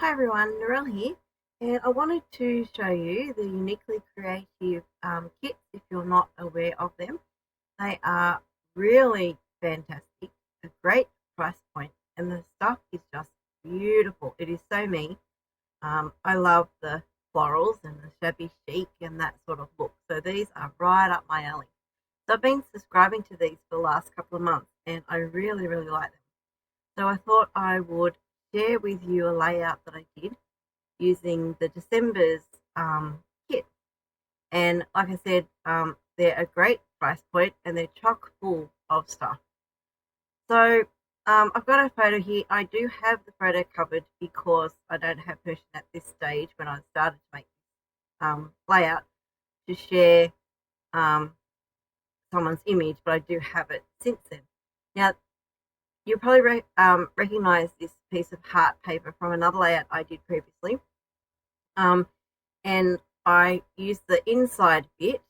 Hi everyone, Narelle here, and I wanted to show you the uniquely creative kits if you're not aware of them. They are really fantastic, a great price point, and the stuff is just beautiful. It is so me. I love the florals and the shabby chic and that sort of look. So these are right up my alley. So I've been subscribing to these for the last couple of months, and I really, really like them. So I thought I would share with you a layout that I did using the December's kit. And like I said, they're a great price point and they're chock full of stuff. So I've got a photo here. I do have the photo covered because I don't have permission at this stage when I started to make layout to share someone's image, but I do have it since then. Now, you'll probably recognize this piece of heart paper from another layout I did previously. And I used the inside bit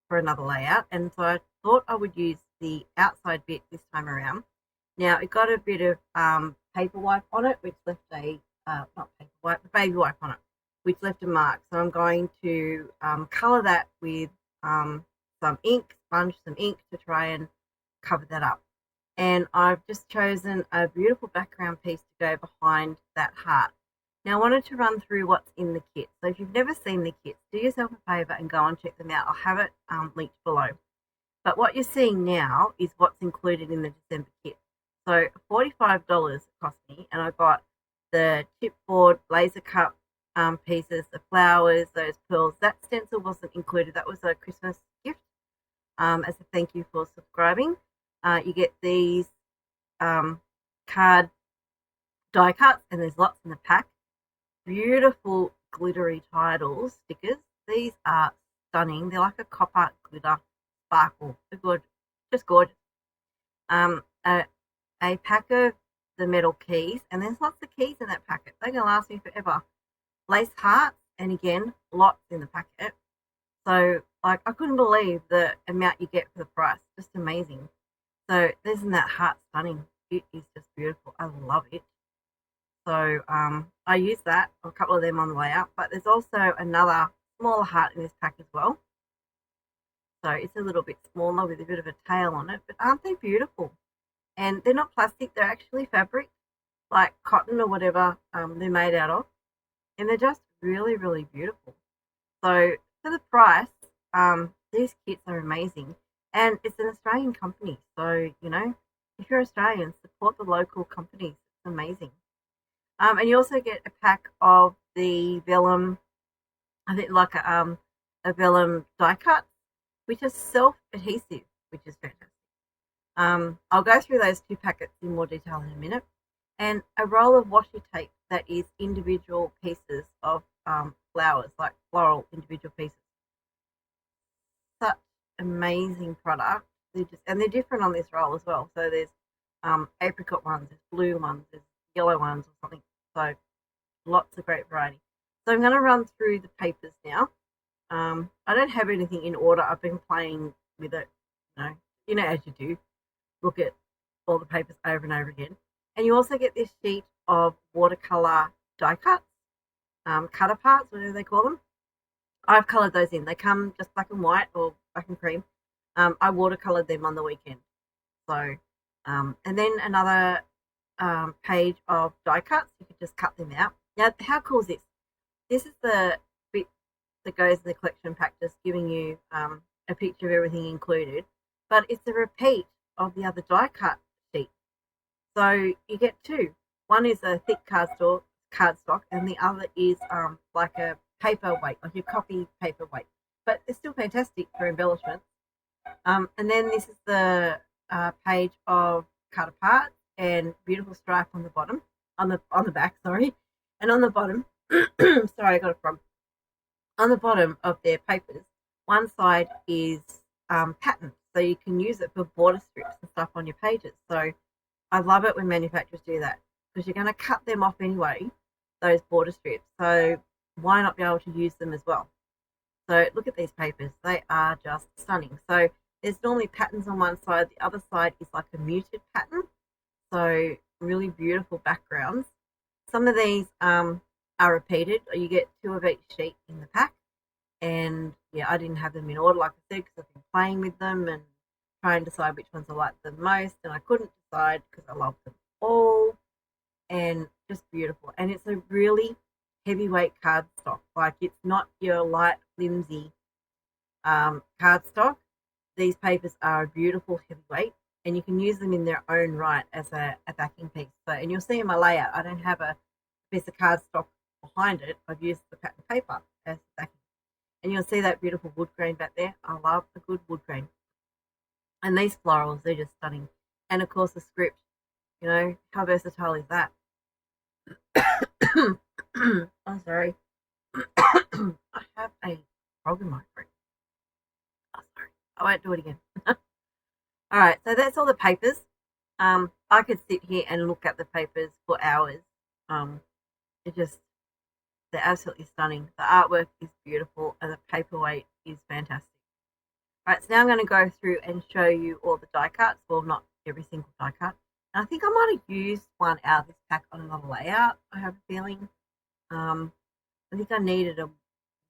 for another layout, and so I thought I would use the outside bit this time around. Now, it got a bit of paper wipe on it, which left a, not paper wipe, but baby wipe on it, which left a mark. So I'm going to colour that with some ink, sponge some ink to try and cover that up. And I've just chosen a beautiful background piece to go behind that heart. Now I wanted to run through what's in the kit. So if you've never seen the kits, do yourself a favour and go and check them out. I'll have it linked below. But what you're seeing now is what's included in the December kit. So $45 it cost me, and I got the chipboard laser cut pieces, the flowers, those pearls. That stencil wasn't included. That was a Christmas gift as a thank you for subscribing. You get these card die cuts, and there's lots in the pack. Beautiful glittery titles stickers. These are stunning. They're like a copper glitter sparkle. They're good, just gorgeous. A pack of the metal keys, and there's lots of keys in that packet. They're gonna last me forever. Lace hearts, and again, lots in the packet. So, like, I couldn't believe the amount you get for the price. Just amazing. So, isn't that heart stunning? It is just beautiful. I love it. So I use that, a couple of them on the way out, but there's also another smaller heart in this pack as well. So it's a little bit smaller with a bit of a tail on it, but aren't they beautiful? And they're not plastic, they're actually fabric, like cotton or whatever they're made out of. And they're just really, really beautiful. So for the price, these kits are amazing. And it's an Australian company. So, you know, if you're Australian, support the local companies. It's amazing. And you also get a pack of the vellum, I think like a vellum die cut, which is self-adhesive, which is fantastic. I'll go through those two packets in more detail in a minute. And a roll of washi tape that is individual pieces of flowers, like floral individual pieces. Such amazing product. They're different on this roll as well. So there's apricot ones, there's blue ones, there's yellow ones or something. So lots of great variety. So I'm going to run through the papers now. I don't have anything in order. I've been playing with it, you know as you do. Look at all the papers over and over again. And you also get this sheet of watercolor die cuts, cutter parts, whatever they call them. I've coloured those in. They come just black and white or black and cream. I watercolored them on the weekend. So, and then another page of die cuts. You could just cut them out. Now, how cool is this? This is the bit that goes in the collection pack, just giving you a picture of everything included. But it's a repeat of the other die cut sheet. So you get two. One is a thick cardstock, and the other is like a paper weight, like your copy paper weight. But it's still fantastic for embellishment. And then this is the page of cut apart and beautiful stripe on the bottom, on the back, sorry, and on the bottom. Sorry, I got it from. On the bottom of their papers, one side is patterned, so you can use it for border strips and stuff on your pages. So I love it when manufacturers do that because you're going to cut them off anyway, those border strips. So why not be able to use them as well? So look at these papers; they are just stunning. So there's normally patterns on one side, the other side is like a muted pattern. So really beautiful backgrounds. Some of these are repeated. You get 2 of each sheet in the pack. And yeah, I didn't have them in order, like I said, because I've been playing with them and trying to decide which ones I like the most. And I couldn't decide because I love them all. And just beautiful. And it's a really heavyweight cardstock. Like, it's not your light, flimsy cardstock. These papers are a beautiful heavyweight, and you can use them in their own right as a backing piece. So, and you'll see in my layout, I don't have a piece of cardstock behind it. I've used the pattern paper as backing. And you'll see that beautiful wood grain back there. I love a good wood grain. And these florals, they're just stunning. And of course the script, you know, how versatile is that? I'm sorry. I have a frog in my throat. Oh, sorry. I won't do it again. All right, so that's all the papers. I could sit here and look at the papers for hours. They're absolutely stunning. The artwork is beautiful and the paperweight is fantastic. All right, so now I'm going to go through and show you all the die cuts. Well, not every single die cut. And I think I might have used one out of this pack on another layout, I have a feeling. I think I needed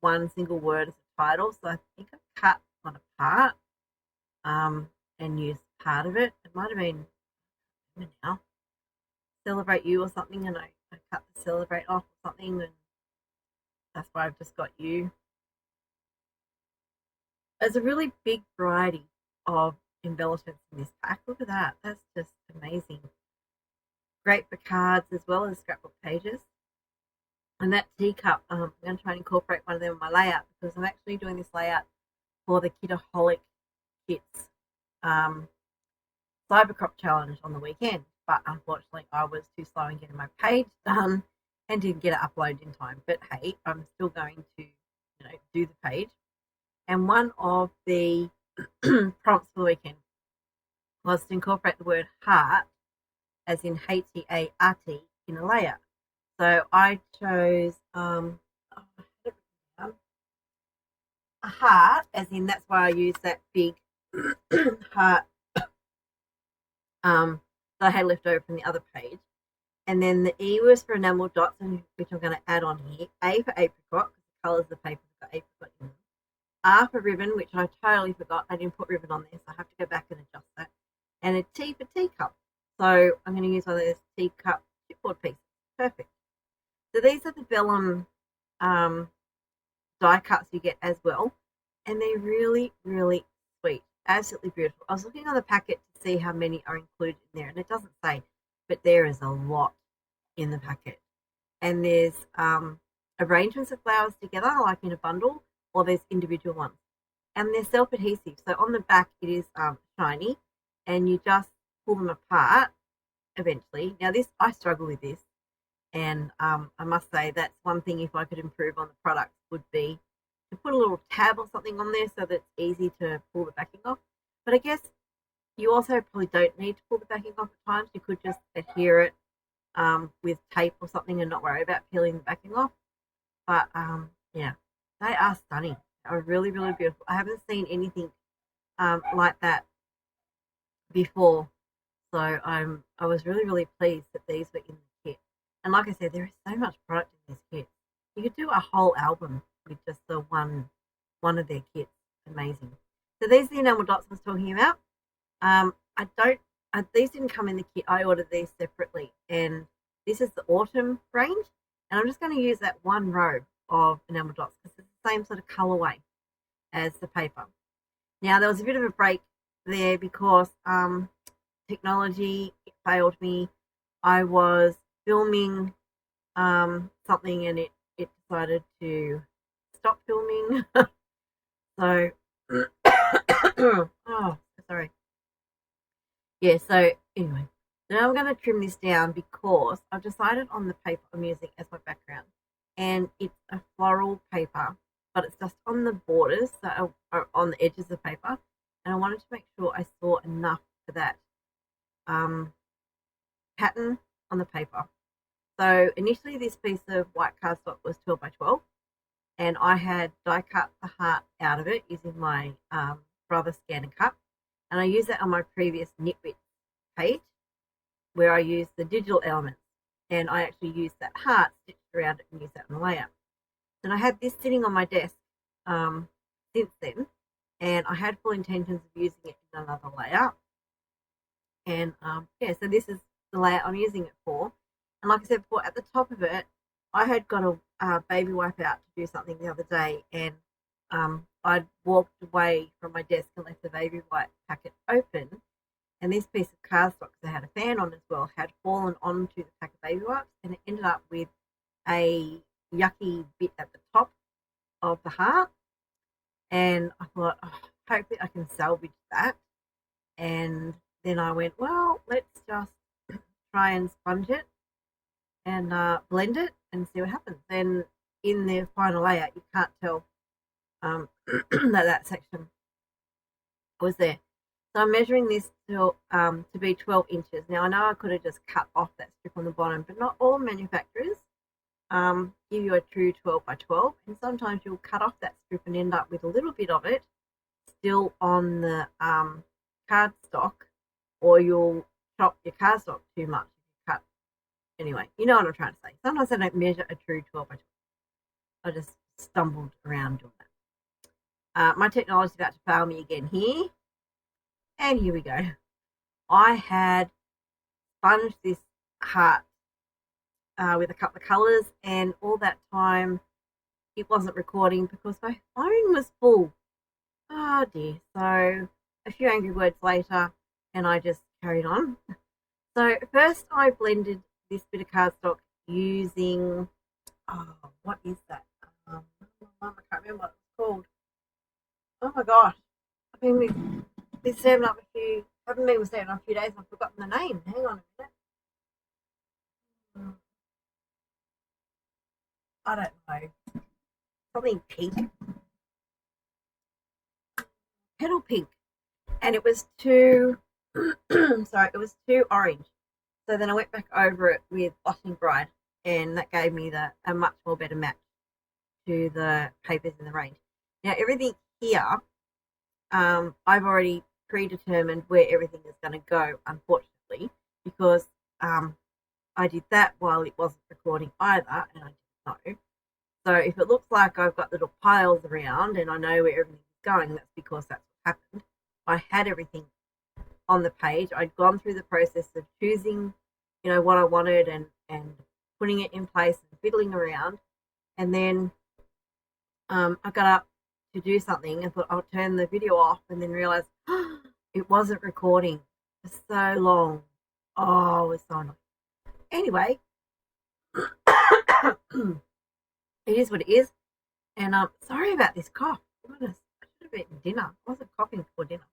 one single word as a title, so I think I cut one apart and used part of it. It might have been now Celebrate You or something, and I cut the Celebrate off or something, and that's why I've just got You. There's a really big variety of embellishments in this pack. Look at that. That's just amazing. Great for cards as well as scrapbook pages. And that teacup, I'm going to try and incorporate one of them in my layout because I'm actually doing this layout for the Kitaholic Kits Cybercrop Challenge on the weekend. But unfortunately, I was too slow in getting my page done and didn't get it uploaded in time. But hey, I'm still going to, do the page. And one of the prompts for the weekend was to incorporate the word heart, as in H-E-A-R-T, in a layout. So I chose a heart, as in that's why I used that big heart that I had left over from the other page. And then the E was for enamel dots, which I'm going to add on here. A for apricot, because the colours of the paper have got apricot in them. R for ribbon, which I totally forgot. I didn't put ribbon on there, so I have to go back and adjust that. And a T for teacup. So I'm going to use one of those teacup chipboard pieces. Perfect. So these are the vellum die cuts you get as well. And they're really, really sweet. Absolutely beautiful. I was looking on the packet to see how many are included in there, and it doesn't say, but there is a lot in the packet. And there's arrangements of flowers together, like in a bundle, or there's individual ones. And they're self-adhesive. So on the back it is shiny, and you just pull them apart eventually. Now this, I struggle with this, and I must say that's one thing if I could improve on the product would be to put a little tab or something on there so that it's easy to pull the backing off. But I guess you also probably don't need to pull the backing off at times. You could just adhere it with tape or something and not worry about peeling the backing off. But yeah, they are stunning. They are really, really beautiful. I haven't seen anything like that before. So I was really, really pleased that these were in the kit. And like I said, there is so much product in this kit. You could do a whole album with just the one of their kits. Amazing. So these are the enamel dots I was talking about. These didn't come in the kit. I ordered these separately, and this is the autumn range. And I'm just going to use that one row of enamel dots because it's the same sort of colorway as the paper. Now there was a bit of a break there because technology failed me. I was filming something and it decided to stop filming. So oh, sorry. Yeah, so anyway, now I'm going to trim this down because I've decided on the paper I'm using as my background, and it's a floral paper, but it's just on the borders, so on the edges of the paper, and I wanted to make sure I saw enough for that pattern on the paper. So initially this piece of white cardstock was 12 by 12, and I had die cut the heart out of it using my Brother Scan and Cut, and I used that on my previous Knitwit page where I used the digital elements, and I actually used that heart stitched around it and use that in the layout. And I had this sitting on my desk since then, and I had full intentions of using it in another layout. And yeah, so this is the layout I'm using it for. And like I said before, at the top of it, I had got a baby wipe out to do something the other day, and I'd walked away from my desk and left the baby wipe packet open, and this piece of cardstock that had a fan on as well had fallen onto the pack of baby wipes, and it ended up with a yucky bit at the top of the heart. And I thought, oh, hopefully I can salvage that. And then I went, well, let's just try and sponge it and blend it and see what happens. Then in the final layout, you can't tell that section was there. So I'm measuring this to be 12 inches. Now, I know I could have just cut off that strip on the bottom, but not all manufacturers give you a true 12 by 12. And sometimes you'll cut off that strip and end up with a little bit of it still on the cardstock, or you'll chop your cardstock too much. Cut. Anyway, you know what I'm trying to say. Sometimes I don't measure a true 12 by 12. I just stumbled around doing that. My technology is about to fail me again here. And here we go. I had sponged this heart with a couple of colours, and all that time it wasn't recording because my phone was full. Oh dear. So a few angry words later, and I just carried on. So first I blended this bit of cardstock using, what is that? I can't remember what it's called. Oh my gosh. I've been stamping up haven't been stamping up a few days and I've forgotten the name. Hang on a minute. I don't know. Something pink. Petal pink. And it was too, sorry, it was too orange. So then I went back over it with Blushing Bride, and that gave me a much more better match to the papers in the range. Now everything here, I've already predetermined where everything is going to go, unfortunately, because I did that while it wasn't recording either, and I didn't know. So if it looks like I've got little piles around and I know where everything's going, that's because that's what happened. I had everything on the page. I'd gone through the process of choosing, what I wanted and putting it in place and fiddling around. And then I got up to do something and thought I'll turn the video off, and then realized it wasn't recording for so long. Oh, it was so annoying. Anyway, it is what it is. And sorry about this cough. Goodness, I should have eaten dinner. I wasn't coughing before dinner.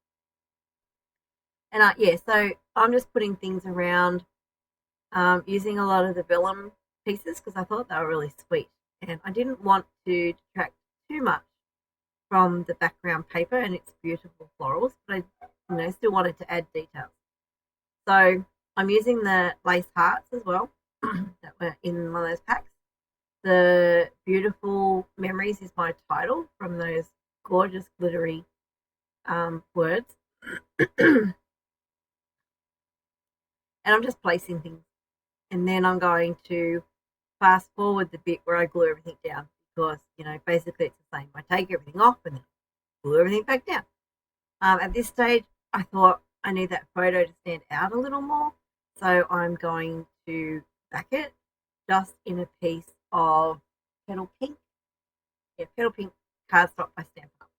And yeah, so I'm just putting things around, using a lot of the vellum pieces because I thought they were really sweet, and I didn't want to detract too much from the background paper and its beautiful florals, but I still wanted to add details. So I'm using the lace hearts as well that were in one of those packs. The Beautiful Memories is my title from those gorgeous glittery words. And I'm just placing things. And then I'm going to fast forward the bit where I glue everything down because, basically it's the same. I take everything off and then glue everything back down. At this stage, I thought I need that photo to stand out a little more. So I'm going to back it just in a piece of Petal Pink. Yeah, Petal Pink cardstock by Stampin' Up.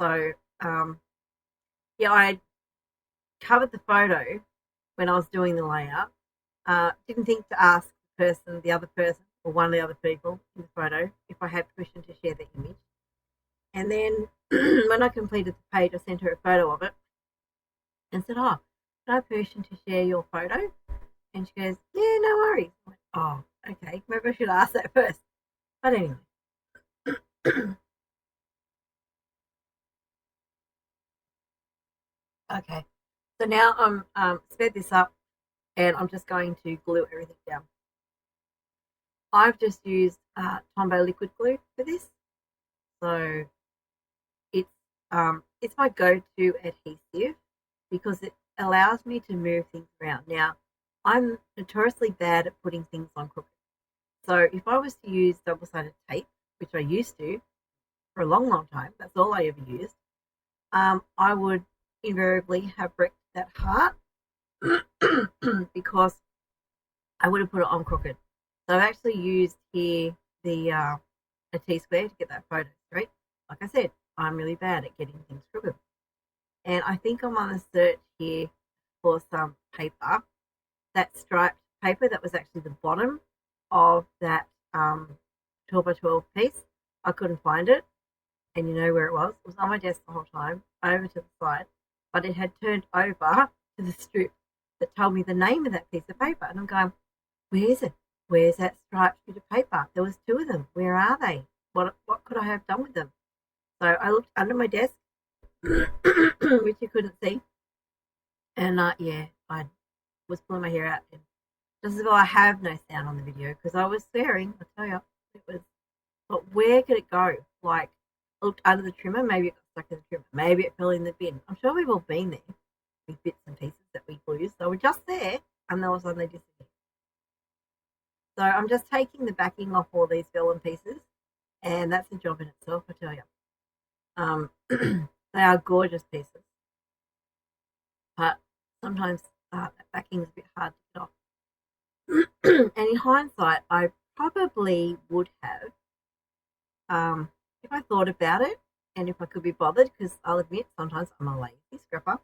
So, I covered the photo when I was doing the layout. Didn't think to ask the other person, or one of the other people in the photo, if I had permission to share the image. And then when I completed the page, I sent her a photo of it and said, "Oh, can I have permission to share your photo?" And she goes, "Yeah, no worries." I went, "Oh, okay, maybe I should ask that first." But anyway. Okay, so now I'm sped this up, and I'm just going to glue everything down. I've just used Tombow liquid glue for this, so it's my go-to adhesive because it allows me to move things around. Now, I'm notoriously bad at putting things on crooked, So if I was to use double-sided tape, which I used to for a long, long time, that's all I ever used, I would invariably have wrecked that heart because I would have put it on crooked. So I've actually used here the a T-square to get that photo straight. Like I said, I'm really bad at getting things crooked. And I think I'm on a search here for some paper, that striped paper that was actually the bottom of that 12 by 12 piece. I couldn't find it. And you know where it was? It was on my desk the whole time, over to the side. But it had turned over to the strip that told me the name of that piece of paper. And I'm going, where is it? Where's that striped bit of paper? There was 2 of them. Where are they? What could I have done with them? So I looked under my desk, which you couldn't see. And yeah, I was pulling my hair out. And just as well, I have no sound on the video because I was swearing. I tell you, it was. But where could it go? Like, I looked under the trimmer. Maybe it got stuck in the trimmer. Maybe it fell in the bin. I'm sure we've all been there with bits and pieces that we lose. So we're just there, and all of a sudden they disappear. So I'm just taking the backing off all these vellum pieces, and that's a job in itself, I tell you. They are gorgeous pieces, but sometimes that backing is a bit hard to get off. And in hindsight, I probably would have, if I thought about it and if I could be bothered, because I'll admit sometimes I'm a lazy scrapper.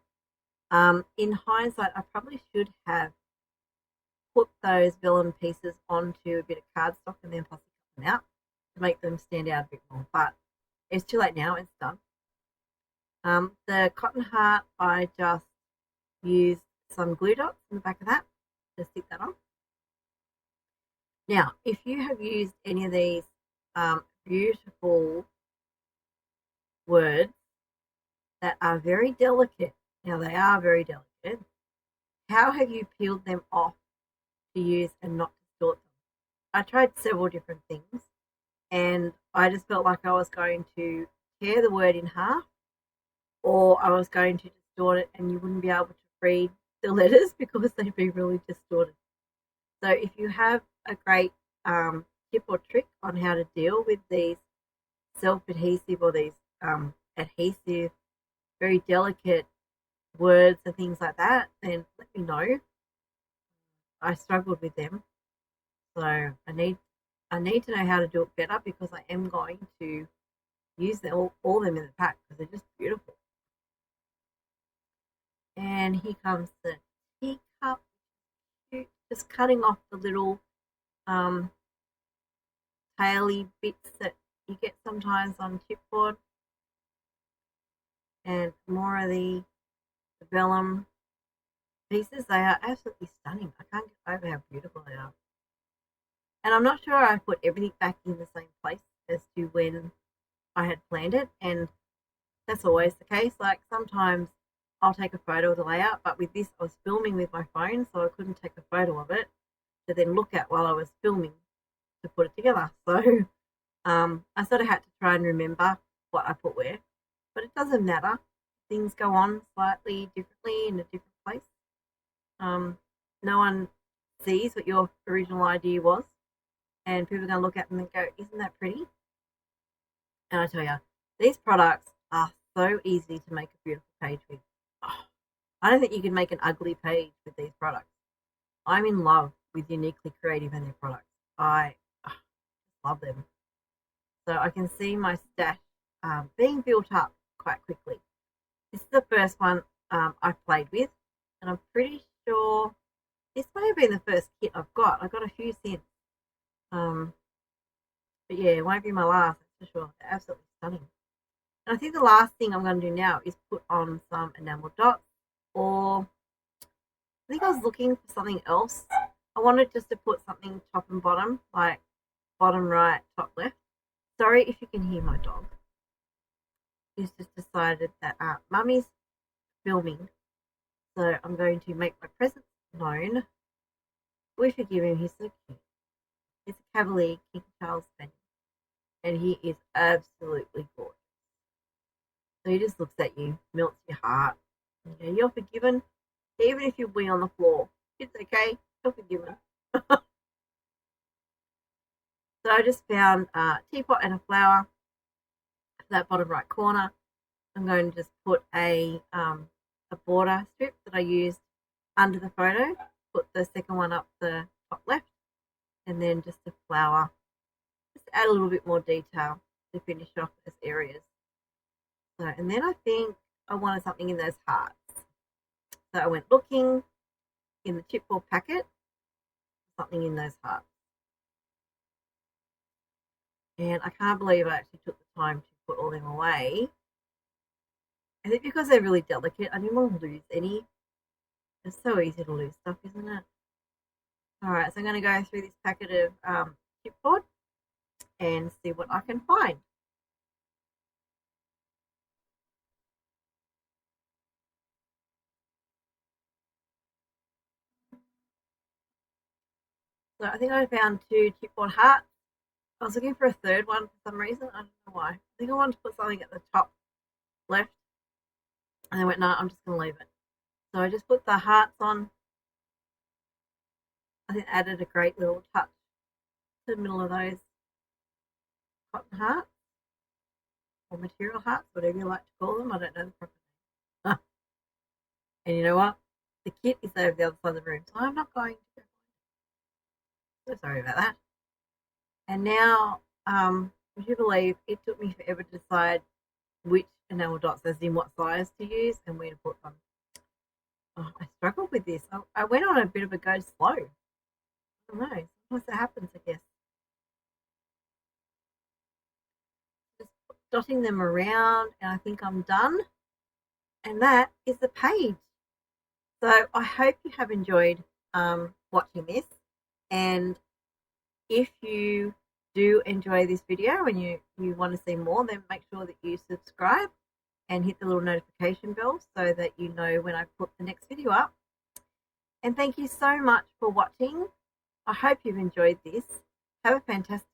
In hindsight, I probably should have put those vellum pieces onto a bit of cardstock and then possibly cut them out to make them stand out a bit more. But it's too late now, it's done. The cotton heart, I just used some glue dots in the back of that to stick that on. Now, if you have used any of these beautiful words that are very delicate, now they are very delicate, how have you peeled them off to use and not distort them? I tried several different things, and I just felt like I was going to tear the word in half, or I was going to distort it and you wouldn't be able to read the letters because they'd be really distorted. So if you have a great tip or trick on how to deal with these self-adhesive or these adhesive, very delicate words and things like that, then let me know. I struggled with them, so I need to know how to do it better because I am going to use them all them in the pack because they're just beautiful. And here comes the teacup, just cutting off the little taily bits that you get sometimes on chipboard, and more of the vellum pieces. They are absolutely stunning. I can't get over how beautiful they are. And I'm not sure I put everything back in the same place as to when I had planned it, and that's always the case. Like sometimes I'll take a photo of the layout, but with this I was filming with my phone, so I couldn't take a photo of it to then look at while I was filming to put it together. So I sort of had to try and remember what I put where, but it doesn't matter. Things go on slightly differently in a different place. No one sees what your original idea was, and people are going to look at them and go, isn't that pretty? And I tell you, these products are so easy to make a beautiful page with. Oh, I don't think you can make an ugly page with these products. I'm in love with Uniquely Creative and their products. I love them. So I can see my stash being built up quite quickly. This is the first one I've played with, and I'm pretty sure this may have been the first kit I've got. I got a few since. But yeah, it won't be my last, that's for sure. They're absolutely stunning. And I think the last thing I'm going to do now is put on some enamel dots, or I think I was looking for something else. I wanted just to put something top and bottom, like bottom right, top left. Sorry if you can hear my dog. He's just decided that Mummy's filming, so I'm going to make my presence known. We forgive him, he's so cute. He's a Cavalier King Charles Spaniel, and he is absolutely gorgeous. So he just looks at you, melts your heart. You know, you're forgiven, even if you wee on the floor. It's okay, you're forgiven. So I just found a teapot and a flower for that bottom right corner. I'm going to just put a border strip that I used under the photo, put the second one up the top left, and then just a flower. Just add a little bit more detail to finish off those areas. So, and then I think I wanted something in those hearts. So I went looking in the chipboard packet, something in those hearts. And I can't believe I actually took the time to put all them away. I think because they're really delicate, I didn't want to lose any. It's so easy to lose stuff, isn't it? Alright, so I'm going to go through this packet of chipboard and see what I can find. So I think I found 2 chipboard hearts. I was looking for a third one for some reason. I don't know why. I think I wanted to put something at the top left. And I went, no, I'm just going to leave it. So I just put the hearts on. I think added a great little touch to the middle of those cotton hearts. Or material hearts, whatever you like to call them. I don't know the proper name. And you know what? The kit is over the other side of the room. So I'm not going to. So sorry about that. And now, would you believe it took me forever to decide which enamel dots, as in what size to use and where to put them. Oh, I struggled with this. I went on a bit of a go slow. I don't know. Sometimes that happens, I guess. Just dotting them around, and I think I'm done. And that is the page. So I hope you have enjoyed watching this. And if you do enjoy this video and you want to see more, then make sure that you subscribe and hit the little notification bell so that you know when I put the next video up. And thank you so much for watching. I hope you've enjoyed this. Have a fantastic